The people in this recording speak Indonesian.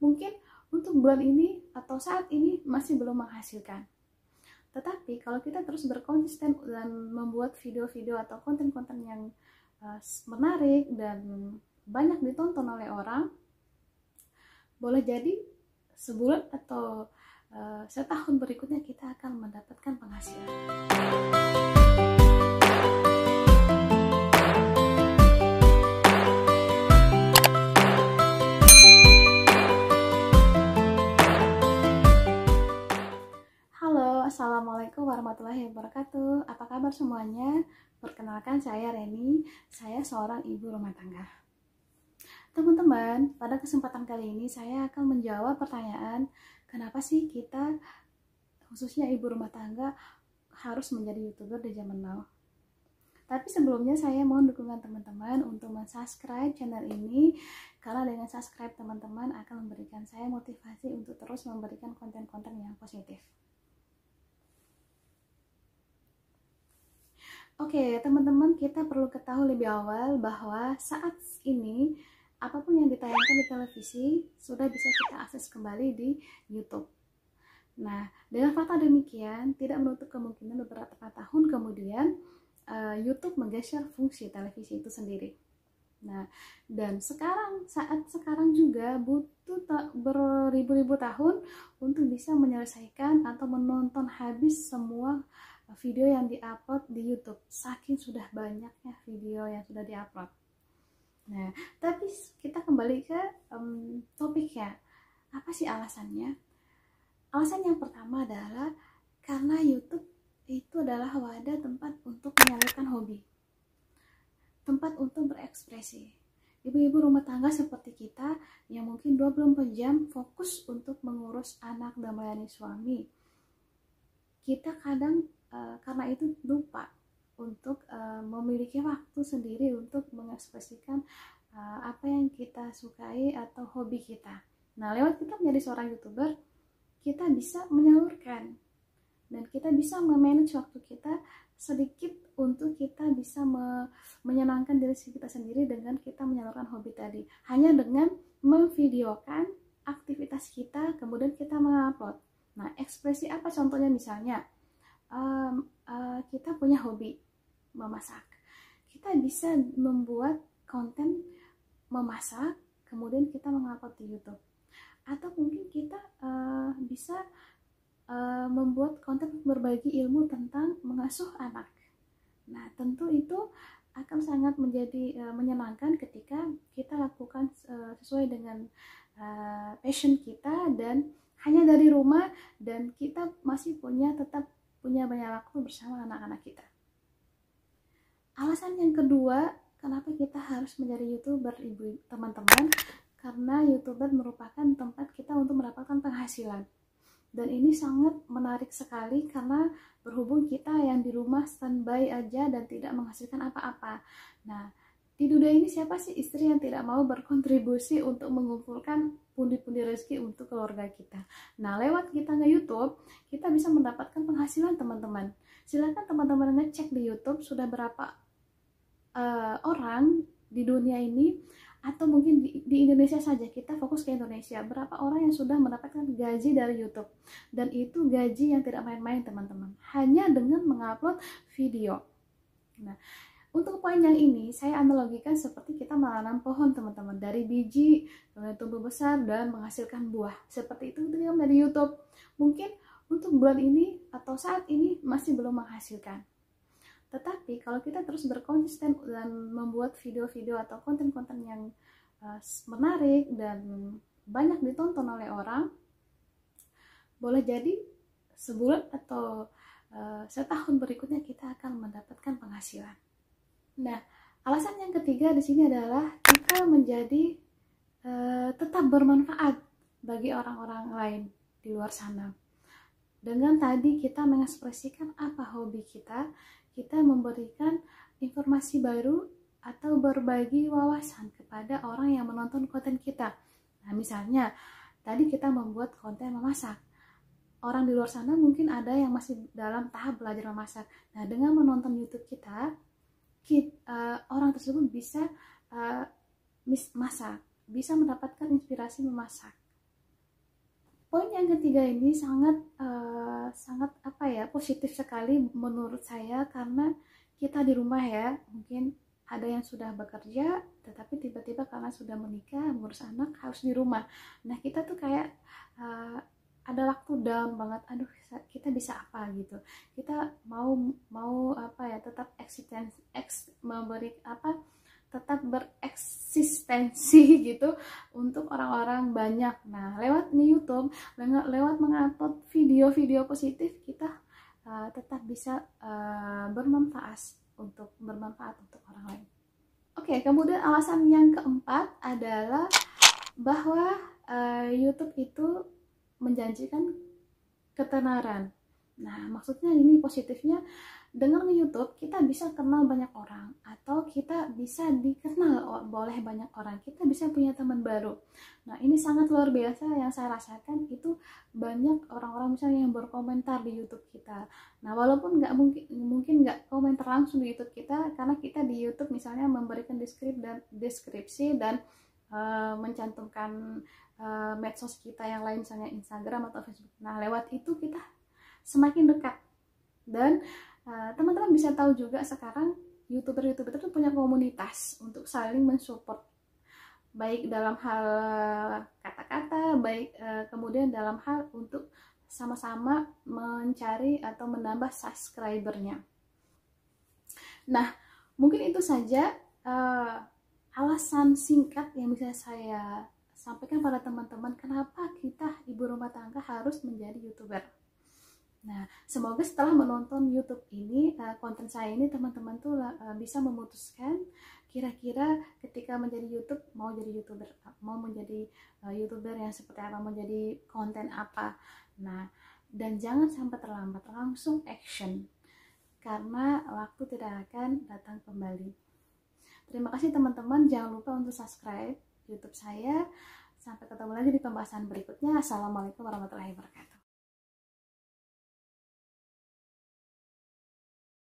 mungkin untuk bulan ini atau saat ini masih belum menghasilkan. Tetapi kalau kita terus berkonsisten dan membuat video-video atau konten-konten yang menarik dan banyak ditonton oleh orang, boleh jadi sebulan atau setahun berikutnya kita akan mendapatkan penghasilan. Halo, Assalamualaikum warahmatullahi wabarakatuh. Apa kabar semuanya? Perkenalkan, saya Reni. Saya seorang ibu rumah tangga. Teman-teman, pada kesempatan kali ini saya akan menjawab pertanyaan, kenapa sih kita, khususnya ibu rumah tangga, harus menjadi YouTuber di zaman now? Tapi sebelumnya saya mohon dukungan teman-teman untuk subscribe channel ini, karena dengan subscribe teman-teman akan memberikan saya motivasi untuk terus memberikan konten-konten yang positif. Oke, teman-teman, kita perlu ketahui lebih awal bahwa saat ini apapun yang ditayangkan di televisi sudah bisa kita akses kembali di YouTube. Nah, dengan fakta demikian, tidak menutup kemungkinan beberapa tahun kemudian YouTube menggeser fungsi televisi itu sendiri. Nah, dan saat sekarang juga butuh beribu-ribu tahun untuk bisa menyelesaikan atau menonton habis semua video yang diupload di YouTube. Saking sudah banyaknya video yang sudah diupload. Nah, tapi kita kembali ke topiknya. Apa sih alasannya? Alasan yang pertama adalah karena YouTube itu adalah wadah tempat untuk menyalurkan hobi, tempat untuk berekspresi. Ibu-ibu rumah tangga seperti kita yang mungkin 24 jam fokus untuk mengurus anak dan melayani suami, kita kadang karena itu lupa untuk memiliki waktu sendiri untuk mengekspresikan apa yang kita sukai atau hobi kita. Nah, lewat kita menjadi seorang YouTuber, kita bisa menyalurkan dan kita bisa memanage waktu kita sedikit untuk kita bisa menyenangkan diri kita sendiri dengan kita menyalurkan hobi tadi, hanya dengan memvideokan aktivitas kita kemudian kita mengupload. Nah, ekspresi apa contohnya? Misalnya kita punya hobi memasak, kita bisa membuat konten memasak kemudian kita mengupload di YouTube, atau mungkin kita bisa membuat konten berbagi ilmu tentang mengasuh anak. Nah, tentu itu akan sangat menjadi menyenangkan ketika kita lakukan sesuai dengan passion kita dan hanya dari rumah, dan kita masih tetap punya banyak waktu bersama anak-anak kita. Alasan yang kedua, kenapa kita harus menjadi YouTuber, ibu teman-teman, karena YouTuber merupakan tempat kita untuk mendapatkan penghasilan. Dan ini sangat menarik sekali karena berhubung kita yang di rumah standby aja dan tidak menghasilkan apa-apa. Nah, di dunia ini siapa sih istri yang tidak mau berkontribusi untuk mengumpulkan pundi-pundi rezeki untuk keluarga kita? Nah, lewat kita nge-YouTube, kita bisa mendapatkan penghasilan, teman-teman. Silakan teman-teman ngecek di YouTube sudah berapa orang di dunia ini, atau mungkin di Indonesia saja, kita fokus ke Indonesia, berapa orang yang sudah mendapatkan gaji dari YouTube. Dan itu gaji yang tidak main-main, teman-teman, hanya dengan mengupload video. Nah, untuk poin yang ini saya analogikan seperti kita menanam pohon, teman-teman, dari biji kemudian tumbuh besar dan menghasilkan buah. Seperti itu ketika dari YouTube, mungkin untuk bulan ini atau saat ini masih belum menghasilkan. Tetapi kalau kita terus berkonsisten dan membuat video-video atau konten-konten yang menarik dan banyak ditonton oleh orang, boleh jadi sebulan atau setahun berikutnya kita akan mendapatkan penghasilan. Nah, alasan yang ketiga di sini adalah kita menjadi tetap bermanfaat bagi orang-orang lain di luar sana. Dengan tadi kita mengekspresikan apa hobi kita memberikan informasi baru atau berbagi wawasan kepada orang yang menonton konten kita. Nah, misalnya tadi kita membuat konten memasak. Orang di luar sana mungkin ada yang masih dalam tahap belajar memasak. Nah, dengan menonton YouTube kita orang tersebut bisa masak, bisa mendapatkan inspirasi memasak. poin yang ketiga ini sangat sangat positif sekali menurut saya, karena kita di rumah ya, mungkin ada yang sudah bekerja tetapi tiba-tiba karena sudah menikah ngurus anak harus di rumah. Nah kita tuh kayak ada waktu down banget, aduh kita bisa apa gitu, kita mau tetap tetap bereksistensi gitu untuk orang-orang banyak. Nah lewat YouTube, lewat mengupload video-video positif, kita tetap bisa bermanfaat untuk orang lain. Oke, kemudian alasan yang keempat adalah bahwa YouTube itu menjanjikan ketenaran. Nah, maksudnya ini positifnya, dengan YouTube kita bisa kenal banyak orang, atau kita bisa dikenal oleh banyak orang, kita bisa punya teman baru. Nah, ini sangat luar biasa yang saya rasakan, itu banyak orang-orang misalnya yang berkomentar di YouTube kita. Nah, walaupun mungkin nggak komentar langsung di YouTube kita, karena kita di YouTube misalnya memberikan deskripsi dan mencantumkan medsos kita yang lain, misalnya Instagram atau Facebook. Nah, lewat itu kita semakin dekat, dan teman-teman bisa tahu juga sekarang youtuber itu punya komunitas untuk saling mensupport, baik dalam hal kata-kata, baik kemudian dalam hal untuk sama-sama mencari atau menambah subscribernya. Nah, mungkin itu saja alasan singkat yang bisa saya sampaikan pada teman-teman kenapa kita ibu rumah tangga harus menjadi YouTuber. Nah, semoga setelah menonton YouTube ini, konten saya ini, teman-teman tuh bisa memutuskan kira-kira ketika menjadi YouTube, mau menjadi YouTuber yang seperti apa, mau jadi konten apa. Nah, dan jangan sampai terlambat, langsung action, karena waktu tidak akan datang kembali. Terima kasih teman-teman, jangan lupa untuk subscribe YouTube saya. Sampai ketemu lagi di pembahasan berikutnya. Assalamualaikum warahmatullahi wabarakatuh.